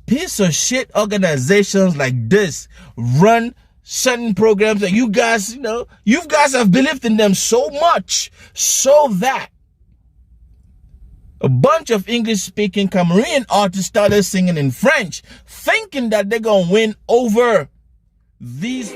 piece of shit organizations like this run certain programs that you guys, you guys have believed in them so much so that a bunch of English-speaking Cameroonian artists started singing in French, thinking that they're gonna win over these.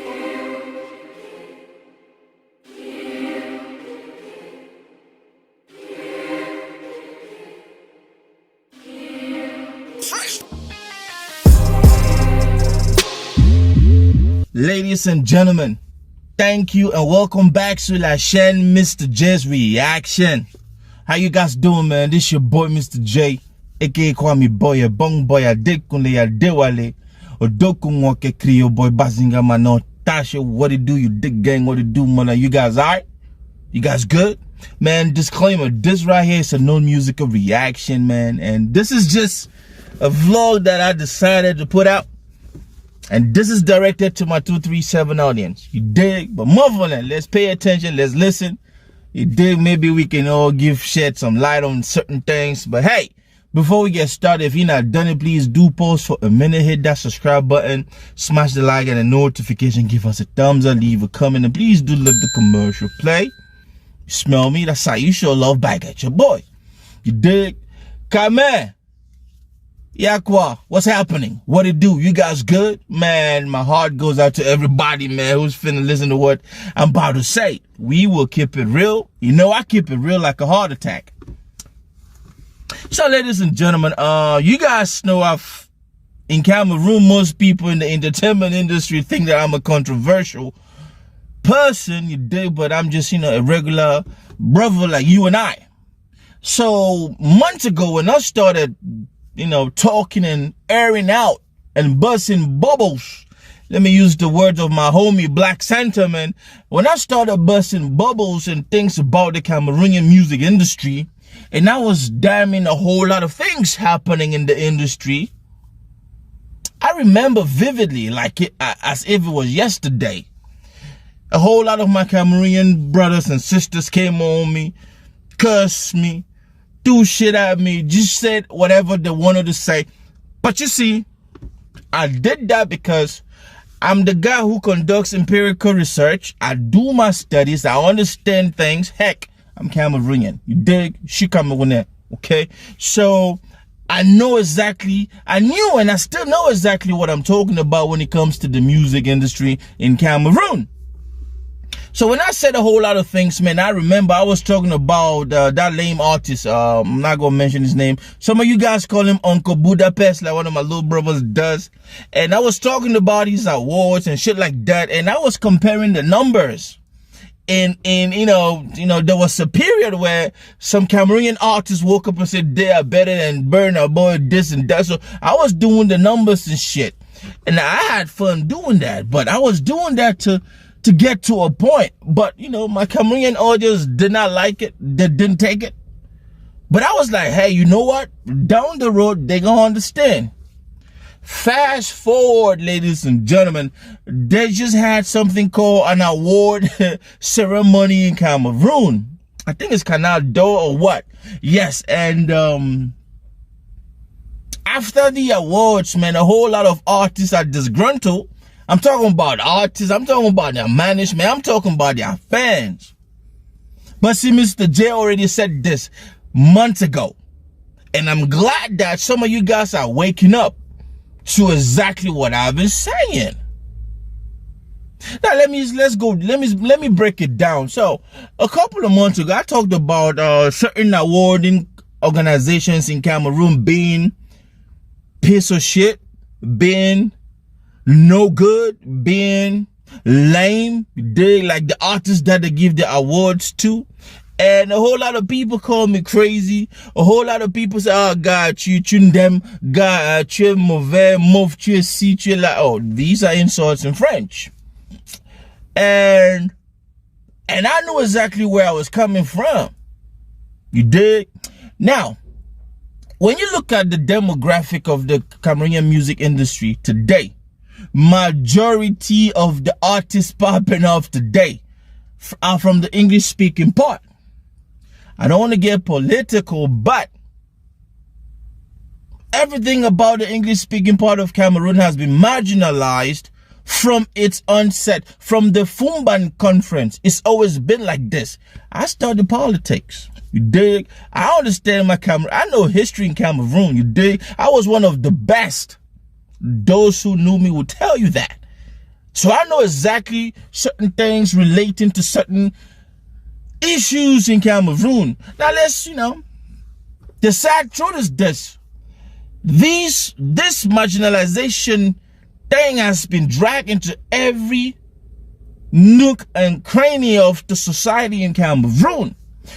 Ladies and gentlemen, thank you and welcome back to la chaîne MisterJaay's Reaction. How you guys doing, man? This your boy Mr. J, aka Kwame Boy, a bong boy, a dekunle, a dewale, a dokunwoke Creole boy, bazinga mano, Tasha, what it do, you dick gang, what it do, man? You guys alright? You guys good? Man, disclaimer, this right here is a non-musical reaction, man, and this is just a vlog that I decided to put out. And this is directed to my 237 audience. You dig? But more than that, let's pay attention. Let's listen. You dig? Maybe we can all shed some light on certain things. But hey, before we get started, if you're not done it, please do pause for a minute. Hit that subscribe button. Smash the like and the notification. Give us a thumbs up. Leave a comment. And please do let the commercial play. You smell me? That's how you show love back at your boy. You dig? Come Yakwa, what's happening? What it do? You guys good? Man, my heart goes out to everybody, man, who's finna listen to what I'm about to say. We will keep it real. You know, I keep it real like a heart attack. So, ladies and gentlemen, you guys know in Cameroon, most people in the entertainment industry think that I'm a controversial person, you dig, but I'm just, a regular brother like you and I. So, months ago when I started talking and airing out and busting bubbles. Let me use the words of my homie Black Santa, man. When I started busting bubbles and things about the Cameroonian music industry, and I was damning a whole lot of things happening in the industry, I remember vividly, as if it was yesterday. A whole lot of my Cameroonian brothers and sisters came on me, cursed me, threw shit at me, just said whatever they wanted to say. But you see, I did that because I'm the guy who conducts empirical research. I do my studies. I understand things. Heck, I'm Cameroonian. You dig? She Cameroonian. Okay? So I knew and I still know exactly what I'm talking about when it comes to the music industry in Cameroon. So when I said a whole lot of things, man, I remember I was talking about that lame artist. I'm not going to mention his name. Some of you guys call him Uncle Budapest, like one of my little brothers does. And I was talking about his awards and shit like that. And I was comparing the numbers. And there was a period where some Cameroonian artists woke up and said they are better than Burna Boy, this and that. So I was doing the numbers and shit. And I had fun doing that. But I was doing that to get to a point, but my Cameroonian audience did not like it. They didn't take it. But I was like, hey, you know what? Down the road, they gonna understand. Fast forward, ladies and gentlemen, they just had something called an award ceremony in Cameroon. I think it's Canal d'Or or what? Yes, and after the awards, man, a whole lot of artists are disgruntled. I'm talking about artists, I'm talking about their management, I'm talking about their fans. But see, Mr. J already said this months ago. And I'm glad that some of you guys are waking up to exactly what I've been saying. Now let me break it down. So a couple of months ago, I talked about certain awarding organizations in Cameroon being piece of shit, being no good, being lame, like the artists that they give the awards to. And a whole lot of people call me crazy. A whole lot of people say, oh God, tu them, God, tu es mauvais, mauve, tu es si, tu es là. Oh, these are insults in French. And I knew exactly where I was coming from. You dig? Now, when you look at the demographic of the Cameroonian music industry today, majority of the artists popping off today are from the English speaking part. I don't want to get political, but Everything about the English-speaking part of Cameroon has been marginalized from its onset. From the Fumban conference, it's always been like this. I studied politics. You dig? I understand my Cameroon. I know history in Cameroon. You dig? I was one of the best. Those who knew me will tell you that. So I know exactly certain things relating to certain issues in Cameroon. Now let's, the sad truth is this. This marginalization thing has been dragged into every nook and cranny of the society in Cameroon.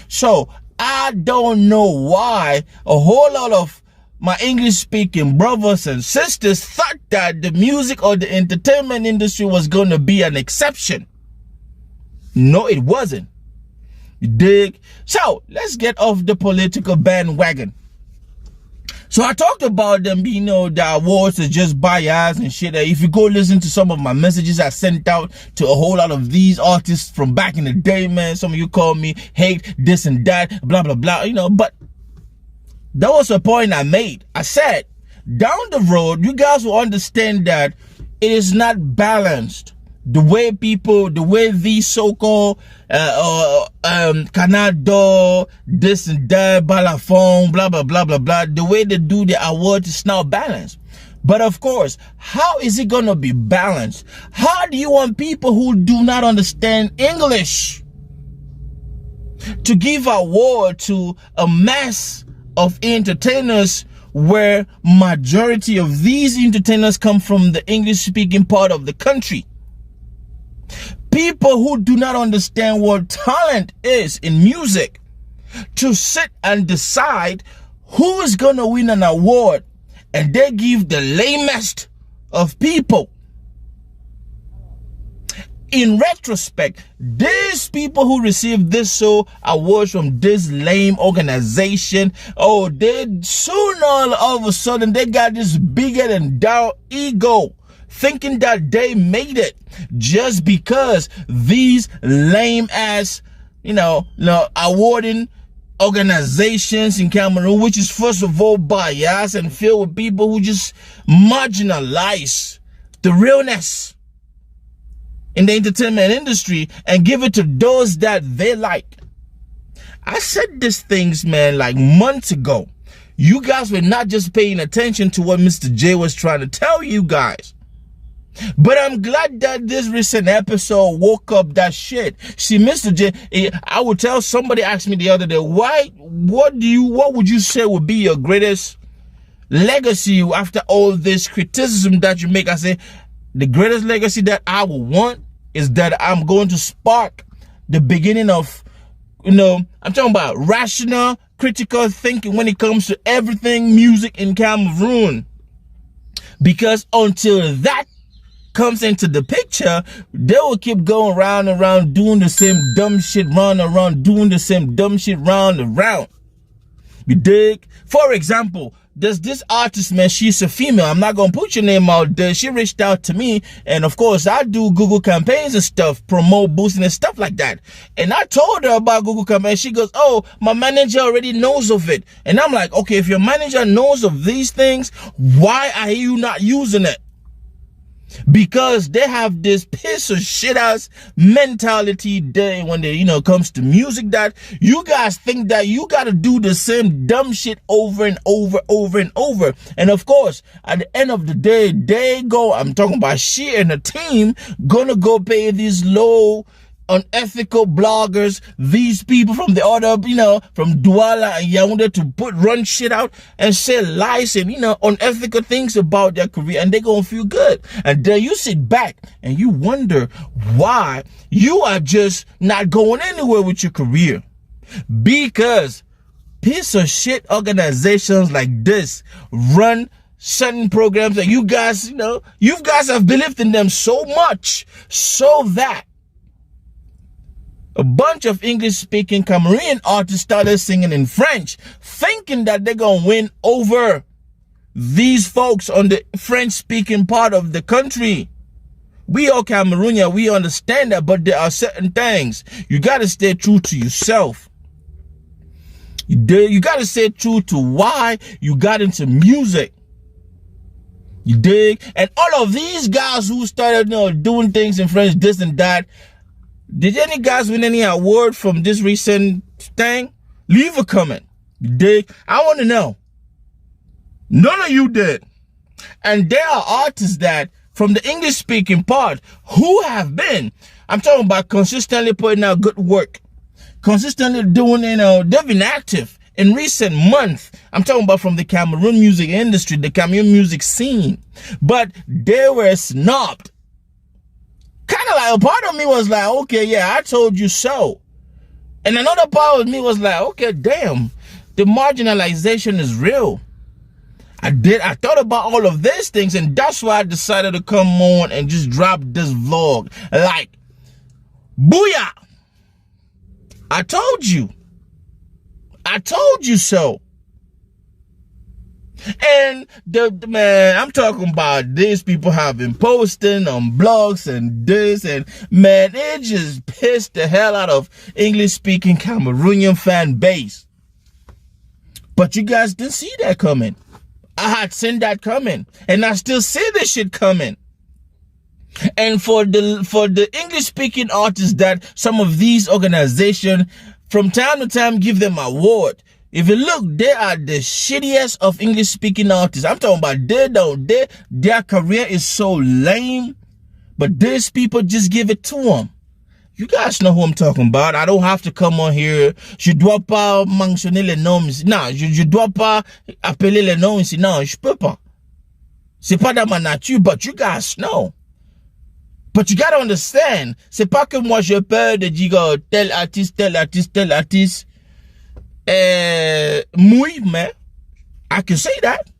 So I don't know why a whole lot of my English-speaking brothers and sisters thought that the music or the entertainment industry was going to be an exception. No, it wasn't. You dig? So let's get off the political bandwagon. So I talked about them, the awards are just biased and shit. If you go listen to some of my messages I sent out to a whole lot of these artists from back in the day, man, some of you call me hate this and that, blah, blah, blah, but that was a point I made. I said, down the road, you guys will understand that it is not balanced. The way these so-called Canada, this and that, balafon, blah, blah, blah, blah, blah, the way they do the awards is not balanced. But of course, how is it going to be balanced? How do you want people who do not understand English to give award to a mass of entertainers where majority of these entertainers come from the English-speaking part of the country? People who do not understand what talent is in music, to sit and decide who is going to win an award, and they give the lamest of people. In retrospect, these people who receive this awards from this lame organization, they soon all of a sudden they got this bigger than thou ego, thinking that they made it just because these lame ass, awarding organizations in Cameroon, which is first of all biased and filled with people who just marginalize the realness in the entertainment industry and give it to those that they like. I said these things, man, like months ago. You guys were not just paying attention to what MisterJaay was trying to tell you guys. But I'm glad that this recent episode woke up that shit. See, MisterJaay, I would tell somebody asked me the other day, what would you say would be your greatest legacy after all this criticism that you make? I say, the greatest legacy that I would want is that I'm going to spark the beginning of, I'm talking about rational, critical thinking when it comes to everything music in Cameroon. Because until that comes into the picture, they will keep going round and round, doing the same dumb shit round and round, doing the same dumb shit round and round. You dig? For example, there's this artist, man, she's a female. I'm not going to put your name out there. She reached out to me. And of course, I do Google campaigns and stuff, promote, boosting and stuff like that. And I told her about Google campaigns. She goes, oh, my manager already knows of it. And I'm like, okay, if your manager knows of these things, why are you not using it? Because they have this piece of shit ass mentality there when they, comes to music, that you guys think that you gotta do the same dumb shit over and over and over. And of course, at the end of the day, I'm talking about she and the team, gonna go pay these low, unethical bloggers, these people from the other, from Douala and Yaoundé to run shit out and say lies and, unethical things about their career, and they're gonna feel good. And then you sit back and you wonder why you are just not going anywhere with your career. Because piece of shit organizations like this run certain programs that you guys, you guys have believed in them so much, so that a bunch of English-speaking Cameroonian artists started singing in French, thinking that they're going to win over these folks on the French-speaking part of the country. We are Cameroonian, we understand that, but there are certain things. You got to stay true to yourself. You gotta stay true to why you got into music. You dig? And all of these guys who started, doing things in French, this and that, did any guys win any award from this recent thing? Leave a comment. You dig? I want to know. None of you did. And there are artists that, from the English-speaking part, who have been, I'm talking about consistently putting out good work, consistently doing, they've been active in recent months. I'm talking about from the Cameroon music industry, the Cameroon music scene. But they were snubbed. Kind of like a part of me was like, okay, yeah, I told you so. And another part of me was like, okay, damn, the marginalization is real. I thought about all of these things, and that's why I decided to come on and just drop this vlog. Like, booyah! I told you. I told you so. And man, I'm talking about these people have been posting on blogs and this, and man, it just pissed the hell out of English-speaking Cameroonian fan base. But you guys didn't see that coming. I had seen that coming, and I still see this shit coming. And for the English-speaking artists that some of these organizations from time to time give them award. If you look, they are the shittiest of English-speaking artists. I'm talking about their career is so lame, but these people just give it to them. You guys know who I'm talking about. I don't have to come on here. Je dois pas mentionner les noms ici. Non, je dois pas appeler les noms ici. Non, je peux pas. C'est pas dans ma nature, but you guys know. But you gotta understand, c'est pas que moi j'ai peur de dire tel artiste, mouille, man. I can say that.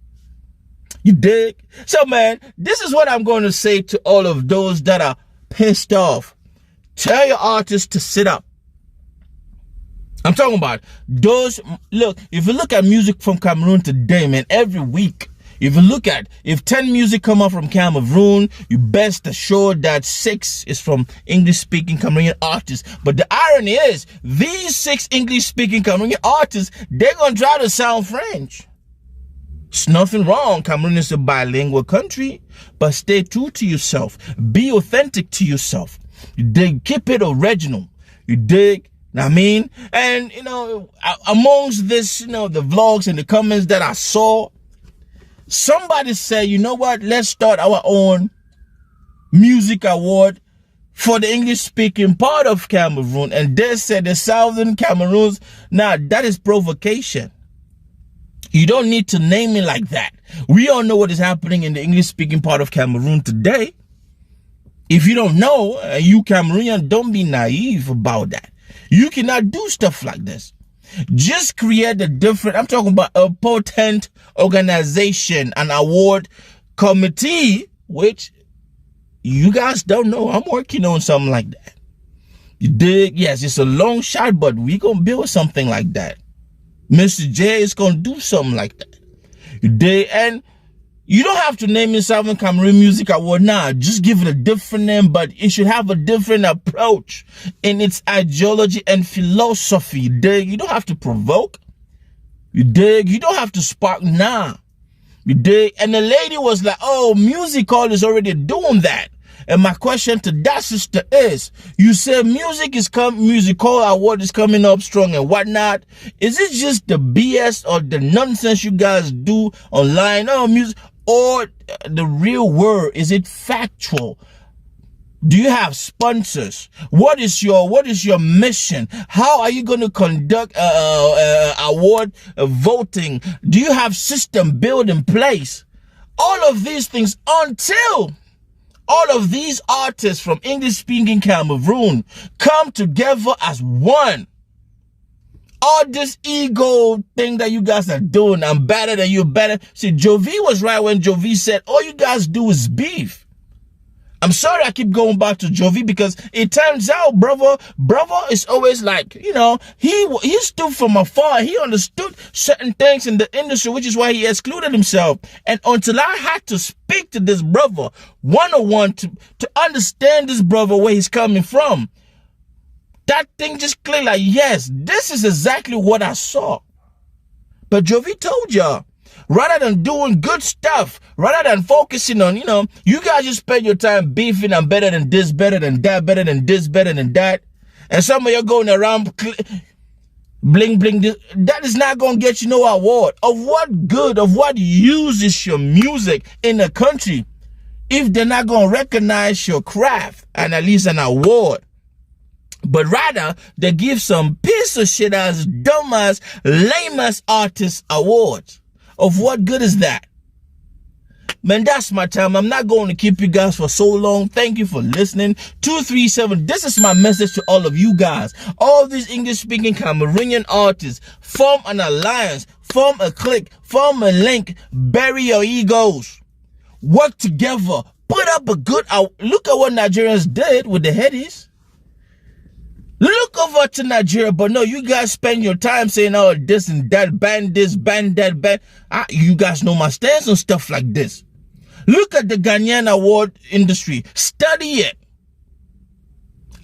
You dig? So, man, this is what I'm going to say to all of those that are pissed off. Tell your artists to sit up. I'm talking about those. Look, if you look at music from Cameroon today, man, every week, if 10 music come out from Cameroon, you best assured that 6 is from English-speaking Cameroonian artists. But the irony is, these 6 English-speaking Cameroonian artists, they're going to try to sound French. It's nothing wrong. Cameroon is a bilingual country, but stay true to yourself. Be authentic to yourself. You dig? Keep it original. You dig? I mean, and amongst this, the vlogs and the comments that I saw, somebody said, you know what? Let's start our own music award for the English-speaking part of Cameroon. And they said the Southern Cameroons. Now, that is provocation. You don't need to name it like that. We all know what is happening in the English-speaking part of Cameroon today. If you don't know, you Cameroonian, don't be naive about that. You cannot do stuff like this. Just create a different, I'm talking about a potent organization, an award committee, which you guys don't know. I'm working on something like that. You dig? Yes, it's a long shot, but we gonna build something like that. MisterJaay is gonna do something like that. You dig? And you don't have to name it Southern Cameroon Music Award now. Just give it a different name, but it should have a different approach in its ideology and philosophy. You dig? You don't have to provoke. You dig? You don't have to spark now. You dig? And the lady was like, oh, Music Hall is already doing that. And my question to that sister is, you say Music Hall Award is coming up strong and whatnot. Is it just the BS or the nonsense you guys do online? Oh, music. Or the real word? Is it factual? Do you have sponsors? What is your mission? How are you going to conduct award voting? Do you have system built in place? All of these things, until all of these artists from English-speaking Cameroon come together as one. All this ego thing that you guys are doing, I'm better than you, better. See, Jovi was right when Jovi said, all you guys do is beef. I'm sorry I keep going back to Jovi, because it turns out, brother is always like, he stood from afar. He understood certain things in the industry, which is why he excluded himself. And until I had to speak to this brother one-on-one to understand this brother, where he's coming from, that thing just clicked like, yes, this is exactly what I saw. But Jovi told y'all, rather than doing good stuff, rather than focusing on, you guys just spend your time beefing, I'm better than this, better than that, better than this, better than that. And some of you going around bling bling. That is not going to get you no award. Of what good, of what use is your music in the country if they're not going to recognize your craft and at least an award? But rather, they give some piece of shit ass, dumb ass, lame ass artist awards. Of what good is that? Man, that's my time. I'm not going to keep you guys for so long. Thank you for listening. 237, this is my message to all of you guys. All these English-speaking Cameroonian artists, form an alliance, form a clique, form a link, bury your egos. Work together. Put up a good out. Look at what Nigerians did with the headies. Look over to Nigeria, but no, you guys spend your time saying, oh, this and that, ban this, ban that, ban. You guys know my stance on stuff like this. Look at the Ghanaian award industry. Study it.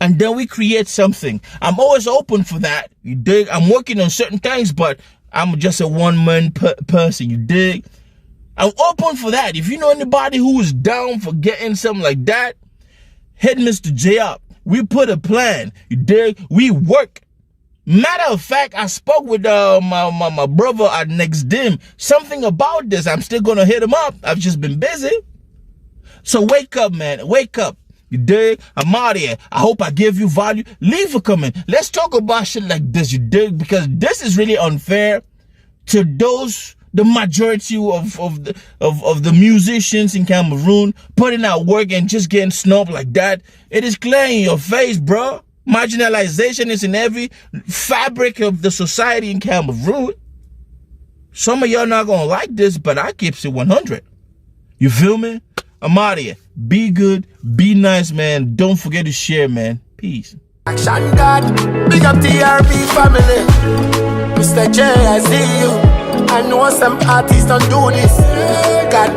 And then we create something. I'm always open for that. You dig? I'm working on certain things, but I'm just a one-man person. You dig? I'm open for that. If you know anybody who is down for getting something like that, hit MisterJaay up. We put a plan. You dig? We work. Matter of fact, I spoke with my brother at Next Dim. Something about this. I'm still gonna hit him up. I've just been busy. So wake up, man. Wake up. You dig? I'm out here. I hope I give you value. Leave a comment. Let's talk about shit like this. You dig? Because this is really unfair to the majority of the musicians in Cameroon putting out work and just getting snubbed like that. It is clear in your face, bro. Marginalization is in every fabric of the society in Cameroon. Some of y'all not gonna like this, but I keep it 100. You feel me? I'm out here. Be good, be nice, man. Don't forget to share, man. Peace. Action God, big up TRB family. MisterJaay, I see you. I know some artists don't do this. God